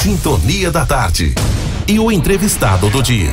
Sintonia da Tarde. E o entrevistado do dia.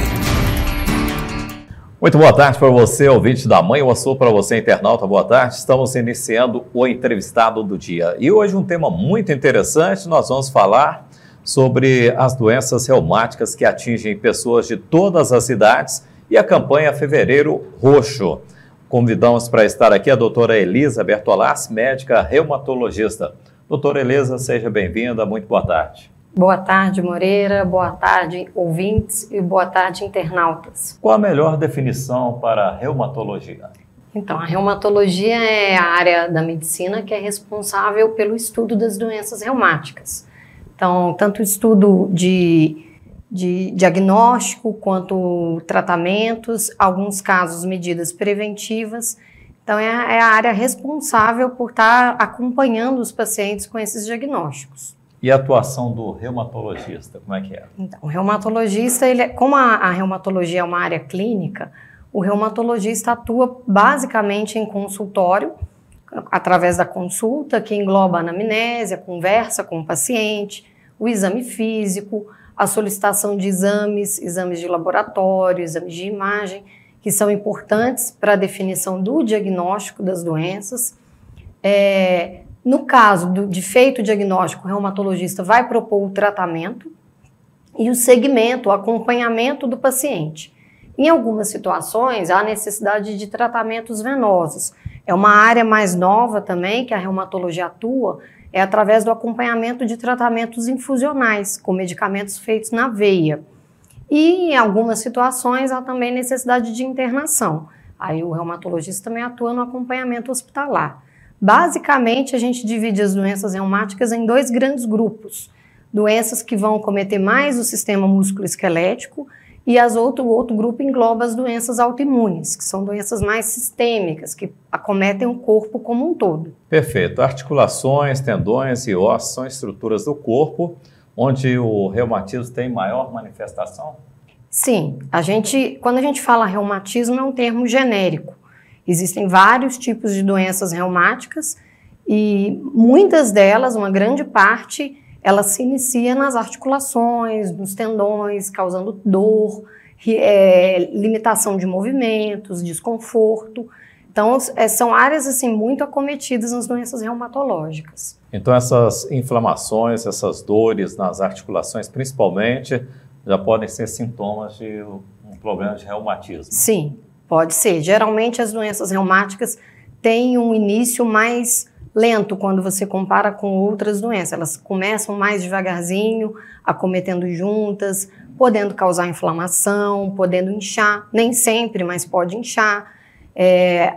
Muito boa tarde para você, ouvinte da Manhã. Eu sou para você, internauta. Boa tarde. Estamos iniciando o entrevistado do dia. E hoje um tema muito interessante. Nós vamos falar sobre as doenças reumáticas que atingem pessoas de todas as idades e a campanha Fevereiro Roxo. Convidamos para estar aqui a doutora Elisa Bertolassi, médica reumatologista. Doutora Elisa, seja bem-vinda. Muito boa tarde. Boa tarde, Moreira. Boa tarde, ouvintes, e boa tarde, internautas. Qual a melhor definição para a reumatologia? Então, a reumatologia é a área da medicina que é responsável pelo estudo das doenças reumáticas. Então, tanto o estudo de diagnóstico quanto tratamentos, alguns casos, medidas preventivas. Então, é a área responsável por estar acompanhando os pacientes com esses diagnósticos. E a atuação do reumatologista, como é que é? Então, o reumatologista, como a reumatologia é uma área clínica, o reumatologista atua basicamente em consultório, através da consulta, que engloba a anamnese, a conversa com o paciente, o exame físico, a solicitação de exames de laboratório, exames de imagem, que são importantes para a definição do diagnóstico das doenças. No caso de feito o diagnóstico, o reumatologista vai propor o tratamento e o segmento, o acompanhamento do paciente. Em algumas situações, há necessidade de tratamentos venosos. É uma área mais nova também que a reumatologia atua, é através do acompanhamento de tratamentos infusionais, com medicamentos feitos na veia. E em algumas situações, há também necessidade de internação. Aí o reumatologista também atua no acompanhamento hospitalar. Basicamente, a gente divide as doenças reumáticas em dois grandes grupos. Doenças que vão cometer mais o sistema músculo-esquelético e o outro grupo engloba as doenças autoimunes, que são doenças mais sistêmicas, que acometem o corpo como um todo. Perfeito. Articulações, tendões e ossos são estruturas do corpo onde o reumatismo tem maior manifestação? Sim. Quando a gente fala reumatismo, é um termo genérico. Existem vários tipos de doenças reumáticas e muitas delas, uma grande parte, ela se inicia nas articulações, nos tendões, causando dor, limitação de movimentos, desconforto. Então, são áreas assim, muito acometidas nas doenças reumatológicas. Então, essas inflamações, essas dores nas articulações, principalmente, já podem ser sintomas de um problema de reumatismo? Sim. Pode ser. Geralmente as doenças reumáticas têm um início mais lento quando você compara com outras doenças. Elas começam mais devagarzinho, acometendo juntas, podendo causar inflamação, podendo inchar, nem sempre, mas pode inchar,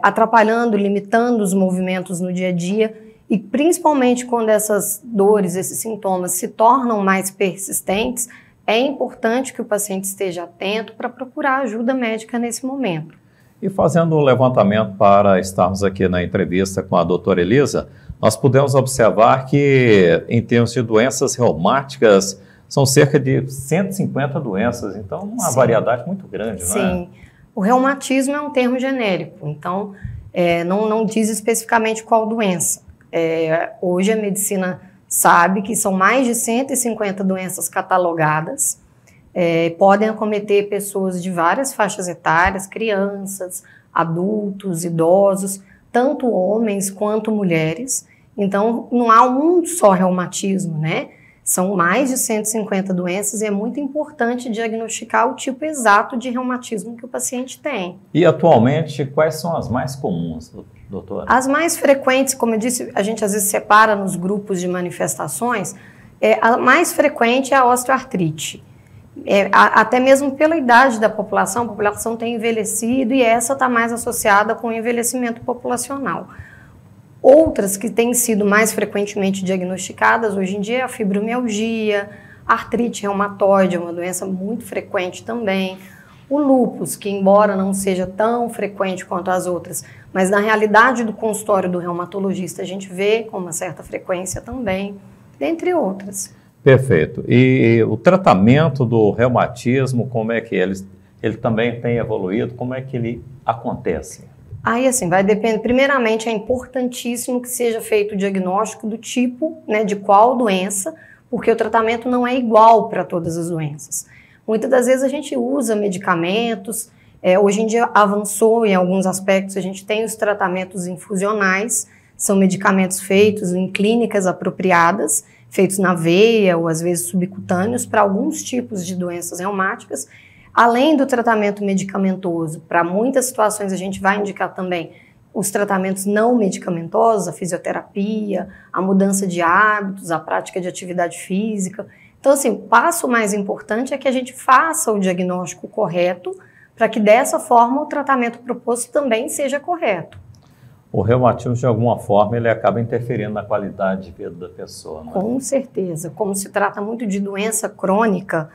atrapalhando, limitando os movimentos no dia a dia. E principalmente quando essas dores, esses sintomas se tornam mais persistentes, é importante que o paciente esteja atento para procurar ajuda médica nesse momento. E fazendo um levantamento para estarmos aqui na entrevista com a doutora Elisa, nós pudemos observar que, em termos de doenças reumáticas, são cerca de 150 doenças, então uma Sim. variedade muito grande, não é? Sim. O reumatismo é um termo genérico, então não diz especificamente qual doença. Hoje a medicina sabe que são mais de 150 doenças catalogadas, podem acometer pessoas de várias faixas etárias, crianças, adultos, idosos, tanto homens quanto mulheres. Então, não há um só reumatismo, né? São mais de 150 doenças e é muito importante diagnosticar o tipo exato de reumatismo que o paciente tem. E atualmente, quais são as mais comuns, doutora? As mais frequentes, como eu disse, a gente às vezes separa nos grupos de manifestações. A mais frequente é a osteoartrite. Até mesmo pela idade da população, a população tem envelhecido e essa está mais associada com o envelhecimento populacional. Outras que têm sido mais frequentemente diagnosticadas hoje em dia é a fibromialgia, a artrite reumatoide, é uma doença muito frequente também, o lúpus, que embora não seja tão frequente quanto as outras, mas na realidade do consultório do reumatologista a gente vê com uma certa frequência também, dentre outras. Perfeito. E o tratamento do reumatismo, como é que ele também tem evoluído? Como é que ele acontece? Aí, assim, vai depender. Primeiramente, é importantíssimo que seja feito o diagnóstico do tipo, né, de qual doença, porque o tratamento não é igual para todas as doenças. Muitas das vezes a gente usa medicamentos, hoje em dia avançou em alguns aspectos, a gente tem os tratamentos infusionais, são medicamentos feitos em clínicas apropriadas, feitos na veia ou às vezes subcutâneos para alguns tipos de doenças reumáticas, além do tratamento medicamentoso. Para muitas situações a gente vai indicar também os tratamentos não medicamentosos, a fisioterapia, a mudança de hábitos, a prática de atividade física. Então, assim, o passo mais importante é que a gente faça o diagnóstico correto para que dessa forma o tratamento proposto também seja correto. O reumatismo, de alguma forma, ele acaba interferindo na qualidade de vida da pessoa, não é? Com certeza. Como se trata muito de doença crônica,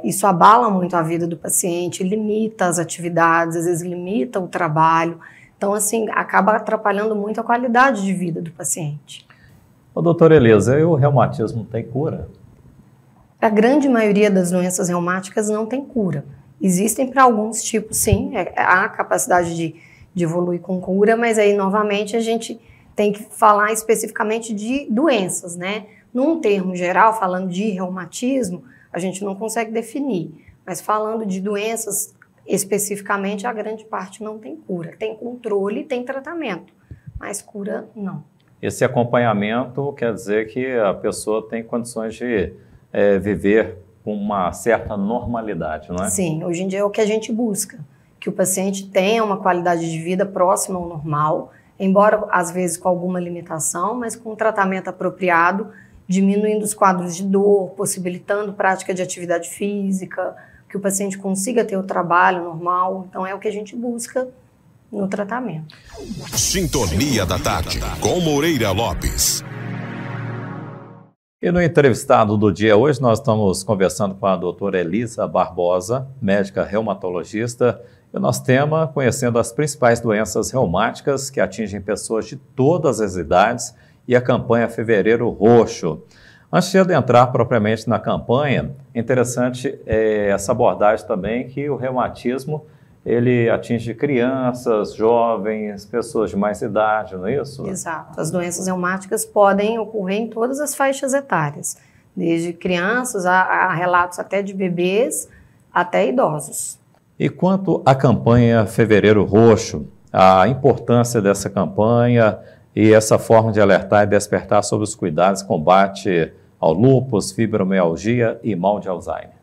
isso abala muito a vida do paciente, limita as atividades, às vezes limita o trabalho. Então, assim, acaba atrapalhando muito a qualidade de vida do paciente. Ô, doutora Elisa, e o reumatismo tem cura? A grande maioria das doenças reumáticas não tem cura. Existem para alguns tipos, sim, há capacidade de evoluir com cura, mas aí, novamente, a gente tem que falar especificamente de doenças, né? Num termo geral, falando de reumatismo, a gente não consegue definir, mas falando de doenças especificamente, a grande parte não tem cura. Tem controle, tem tratamento, mas cura não. Esse acompanhamento quer dizer que a pessoa tem condições de viver com uma certa normalidade, não é? Sim, hoje em dia é o que a gente busca, que o paciente tenha uma qualidade de vida próxima ao normal, embora às vezes com alguma limitação, mas com um tratamento apropriado, diminuindo os quadros de dor, possibilitando prática de atividade física, que o paciente consiga ter o trabalho normal. Então é o que a gente busca no tratamento. Sintonia da Tarde, com Moreira Lopes. E no entrevistado do dia hoje, nós estamos conversando com a doutora Elisa Barbosa, médica reumatologista, e o nosso tema, conhecendo as principais doenças reumáticas que atingem pessoas de todas as idades e a campanha Fevereiro Roxo. Antes de adentrar propriamente na campanha, é interessante essa abordagem também que o reumatismo ele atinge crianças, jovens, pessoas de mais idade, não é isso? Exato. As doenças reumáticas podem ocorrer em todas as faixas etárias, desde crianças a relatos até de bebês até idosos. E quanto à campanha Fevereiro Roxo, a importância dessa campanha e essa forma de alertar e despertar sobre os cuidados e combate ao lúpus, fibromialgia e mal de Alzheimer.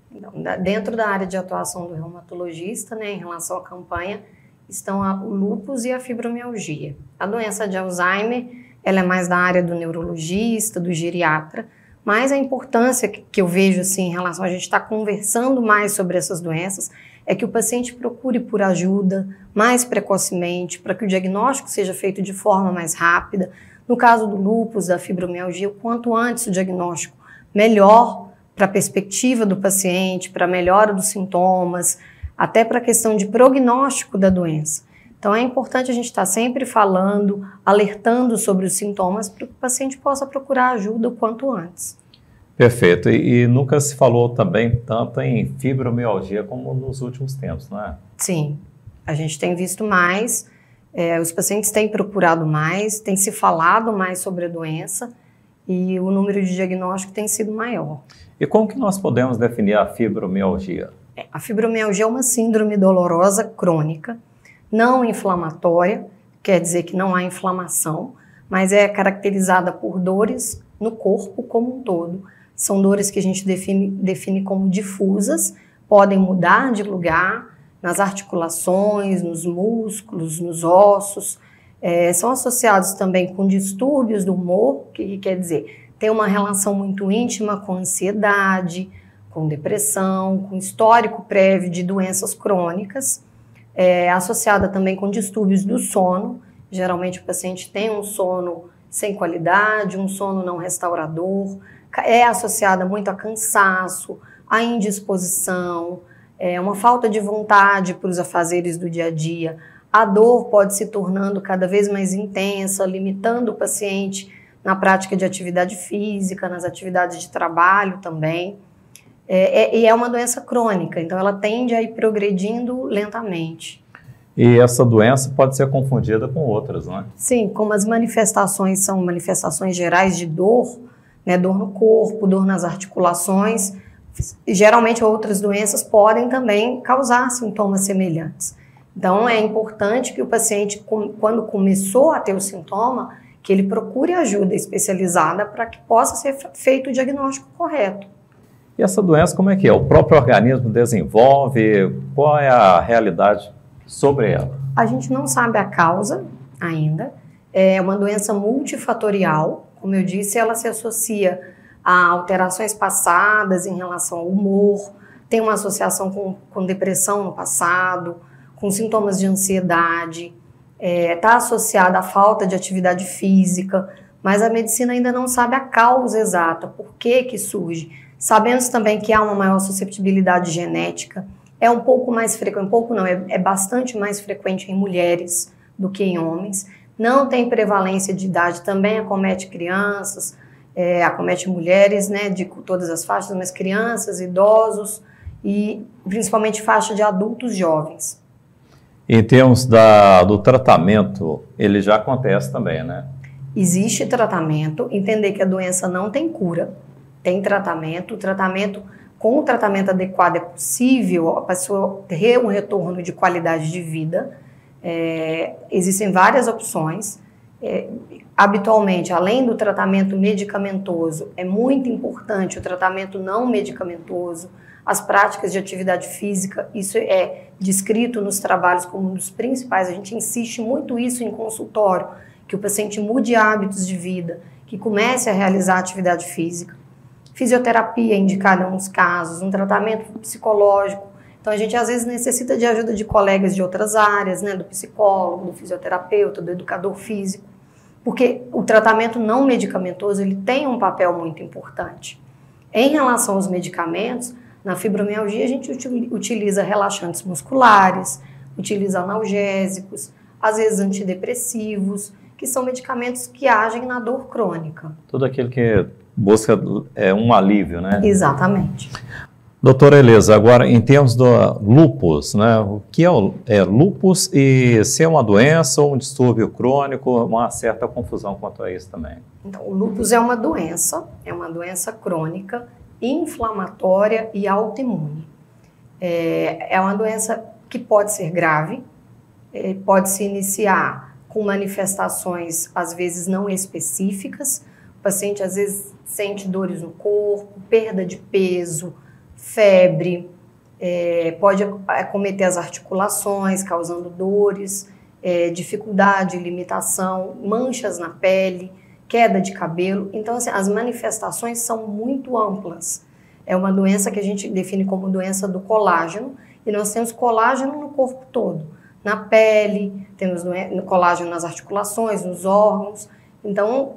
Então, dentro da área de atuação do reumatologista, né, em relação à campanha, estão o lúpus e a fibromialgia. A doença de Alzheimer, ela é mais da área do neurologista, do geriatra, mas a importância que eu vejo assim, em relação a gente estar conversando mais sobre essas doenças é que o paciente procure por ajuda mais precocemente, para que o diagnóstico seja feito de forma mais rápida. No caso do lúpus, da fibromialgia, o quanto antes o diagnóstico, melhor para a perspectiva do paciente, para a melhora dos sintomas, até para a questão de prognóstico da doença. Então é importante a gente estar sempre falando, alertando sobre os sintomas, para que o paciente possa procurar ajuda o quanto antes. Perfeito. E nunca se falou também tanto em fibromialgia como nos últimos tempos, não é? Sim, a gente tem visto mais, os pacientes têm procurado mais, tem se falado mais sobre a doença e o número de diagnóstico tem sido maior. E como que nós podemos definir a fibromialgia? A fibromialgia é uma síndrome dolorosa crônica, não inflamatória, quer dizer que não há inflamação, mas é caracterizada por dores no corpo como um todo. São dores que a gente define como difusas, podem mudar de lugar nas articulações, nos músculos, nos ossos. São associados também com distúrbios do humor, que quer dizer, tem uma relação muito íntima com ansiedade, com depressão, com histórico prévio de doenças crônicas, associada também com distúrbios do sono. Geralmente o paciente tem um sono sem qualidade, um sono não restaurador, é associada muito a cansaço, a indisposição, uma falta de vontade para os afazeres do dia a dia. A dor pode se tornando cada vez mais intensa, limitando o paciente na prática de atividade física, nas atividades de trabalho também. E é uma doença crônica, então ela tende a ir progredindo lentamente. E essa doença pode ser confundida com outras, não é? Sim, como as manifestações são manifestações gerais de dor, né? Dor no corpo, dor nas articulações. Geralmente outras doenças podem também causar sintomas semelhantes. Então é importante que o paciente, quando começou a ter o sintoma, que ele procure ajuda especializada para que possa ser feito o diagnóstico correto. E essa doença, como é que é? O próprio organismo desenvolve? Qual é a realidade sobre ela? A gente não sabe a causa ainda. É uma doença multifatorial. Como eu disse, ela se associa a alterações passadas em relação ao humor, tem uma associação com depressão no passado, com sintomas de ansiedade, está associada à falta de atividade física, mas a medicina ainda não sabe a causa exata, por que surge. Sabemos também que há uma maior susceptibilidade genética, é um pouco mais frequente, é bastante mais frequente em mulheres do que em homens, não tem prevalência de idade, também acomete crianças, acomete mulheres, né, de todas as faixas, mas crianças, idosos e principalmente faixa de adultos jovens. Em termos do tratamento, ele já acontece também, né? Existe tratamento, entender que a doença não tem cura, tem tratamento, com o tratamento adequado é possível a pessoa ter um retorno de qualidade de vida. Existem várias opções. Habitualmente, além do tratamento medicamentoso, é muito importante o tratamento não medicamentoso, as práticas de atividade física, isso é descrito nos trabalhos como um dos principais, a gente insiste muito isso em consultório, que o paciente mude hábitos de vida, que comece a realizar atividade física. Fisioterapia é indicada em alguns casos, um tratamento psicológico. Então a gente às vezes necessita de ajuda de colegas de outras áreas, né, do psicólogo, do fisioterapeuta, do educador físico, porque o tratamento não medicamentoso ele tem um papel muito importante. Em relação aos medicamentos, na fibromialgia a gente utiliza relaxantes musculares, utiliza analgésicos, às vezes antidepressivos, que são medicamentos que agem na dor crônica. Tudo aquilo que busca um alívio, né? Exatamente. Doutora Elisa, agora em termos do lúpus, né? O que é lúpus e se é uma doença ou um distúrbio crônico, uma certa confusão quanto a isso também. Então, o lúpus é uma doença crônica, inflamatória e autoimune. É uma doença que pode ser grave, pode se iniciar com manifestações às vezes não específicas, o paciente às vezes sente dores no corpo, perda de peso, febre, pode acometer as articulações, causando dores, dificuldade, limitação, manchas na pele, queda de cabelo. Então, assim, as manifestações são muito amplas. É uma doença que a gente define como doença do colágeno, e nós temos colágeno no corpo todo. Na pele, temos colágeno nas articulações, nos órgãos. Então,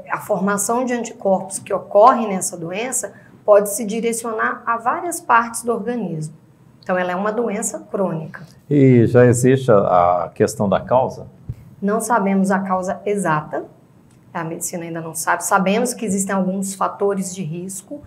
a formação de anticorpos que ocorre nessa doença pode se direcionar a várias partes do organismo. Então, ela é uma doença crônica. E já existe a questão da causa? Não sabemos a causa exata, a medicina ainda não sabe. Sabemos que existem alguns fatores de risco.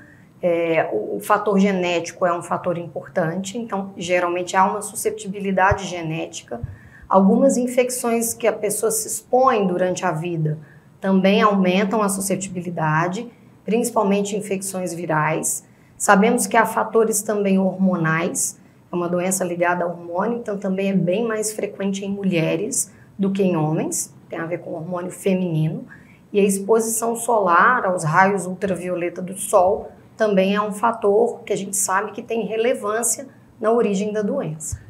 O fator genético é um fator importante, então, geralmente há uma susceptibilidade genética. Algumas infecções que a pessoa se expõe durante a vida também aumentam a susceptibilidade, principalmente infecções virais. Sabemos que há fatores também hormonais, é uma doença ligada ao hormônio, então também é bem mais frequente em mulheres do que em homens, tem a ver com o hormônio feminino. E a exposição solar aos raios ultravioleta do sol também é um fator que a gente sabe que tem relevância na origem da doença.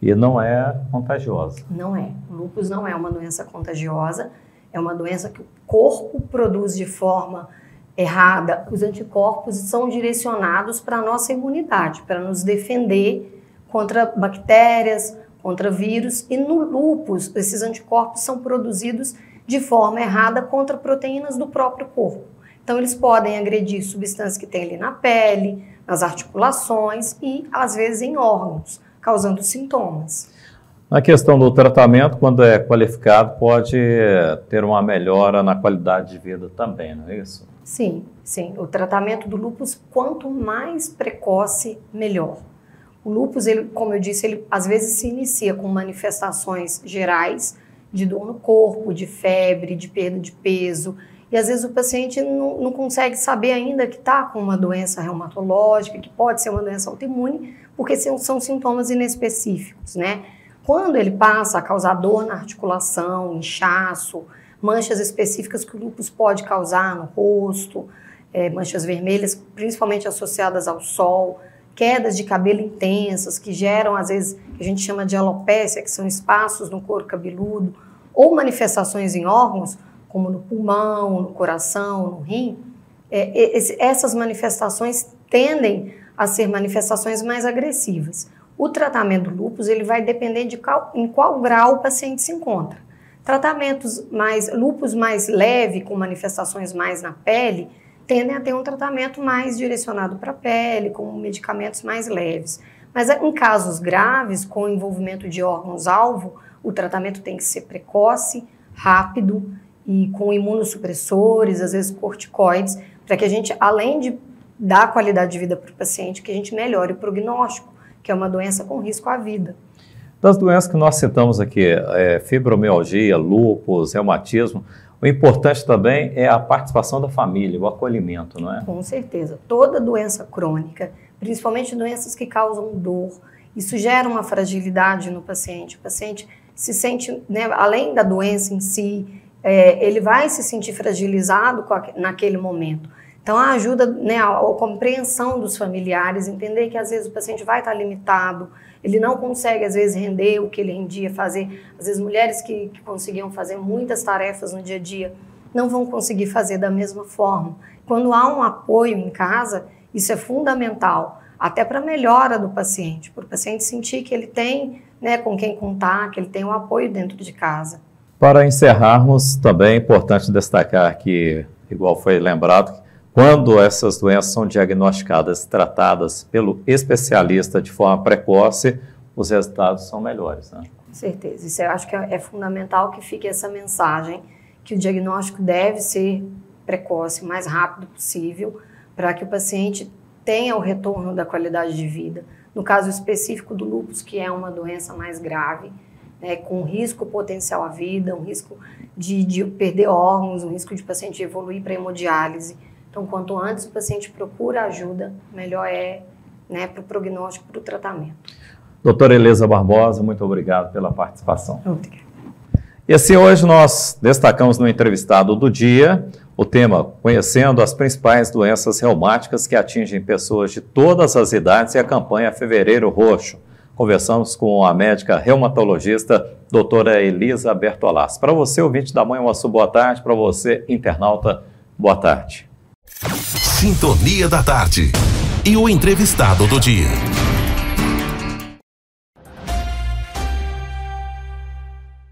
E não é contagiosa? Não é. O lúpus não é uma doença contagiosa, é uma doença que o corpo produz de forma errada. Os anticorpos são direcionados para a nossa imunidade, para nos defender contra bactérias, contra vírus. E no lúpus, esses anticorpos são produzidos de forma errada contra proteínas do próprio corpo. Então, eles podem agredir substâncias que tem ali na pele, nas articulações e, às vezes, em órgãos, causando sintomas. Na questão do tratamento, quando é qualificado, pode ter uma melhora na qualidade de vida também, não é isso? Sim, sim. O tratamento do lúpus, quanto mais precoce, melhor. O lúpus, ele, como eu disse, ele às vezes se inicia com manifestações gerais de dor no corpo, de febre, de perda de peso, e às vezes o paciente não consegue saber ainda que está com uma doença reumatológica, que pode ser uma doença autoimune, porque são sintomas inespecíficos, né? Quando ele passa a causar dor na articulação, inchaço, manchas específicas que o lúpus pode causar no rosto, manchas vermelhas, principalmente associadas ao sol, quedas de cabelo intensas, que geram, às vezes, que a gente chama de alopécia, que são espaços no couro cabeludo, ou manifestações em órgãos, como no pulmão, no coração, no rim, essas manifestações tendem a ser manifestações mais agressivas. O tratamento do lúpus, ele vai depender de em qual grau o paciente se encontra. Lúpus mais leve, com manifestações mais na pele, tendem a ter um tratamento mais direcionado para a pele, com medicamentos mais leves. Mas em casos graves, com envolvimento de órgãos-alvo, o tratamento tem que ser precoce, rápido e com imunossupressores, às vezes corticoides, para que a gente, além de dar qualidade de vida para o paciente, que a gente melhore o prognóstico, que é uma doença com risco à vida. Das doenças que nós citamos aqui, fibromialgia, lúpus, reumatismo, o importante também é a participação da família, o acolhimento, não é? Com certeza. Toda doença crônica, principalmente doenças que causam dor, isso gera uma fragilidade no paciente. O paciente se sente, né, além da doença em si, ele vai se sentir fragilizado naquele momento. Então, a ajuda, né, a compreensão dos familiares, entender que às vezes o paciente vai estar limitado, ele não consegue às vezes render o que ele rendia fazer. Às vezes mulheres que conseguiam fazer muitas tarefas no dia a dia não vão conseguir fazer da mesma forma. Quando há um apoio em casa, isso é fundamental, até para a melhora do paciente, para o paciente sentir que ele tem, né, com quem contar, que ele tem um apoio dentro de casa. Para encerrarmos, também é importante destacar que, igual foi lembrado, quando essas doenças são diagnosticadas e tratadas pelo especialista de forma precoce, os resultados são melhores, né? Com certeza. Isso eu acho que é fundamental que fique essa mensagem, que o diagnóstico deve ser precoce, o mais rápido possível, para que o paciente tenha o retorno da qualidade de vida. No caso específico do lúpus, que é uma doença mais grave, né, com risco potencial à vida, um risco de perder órgãos, um risco de o paciente evoluir para hemodiálise. Então, quanto antes o paciente procura ajuda, melhor é, né, para o prognóstico, para o tratamento. Doutora Elisa Barbosa, muito obrigado pela participação. Obrigada. E assim, hoje nós destacamos no entrevistado do dia o tema Conhecendo as principais doenças reumáticas que atingem pessoas de todas as idades e a campanha Fevereiro Roxo. Conversamos com a médica reumatologista, doutora Elisa Bertolassi. Para você, ouvinte da Manhã Sul, boa tarde. Para você, internauta, boa tarde. Sintonia da Tarde. E o entrevistado do dia.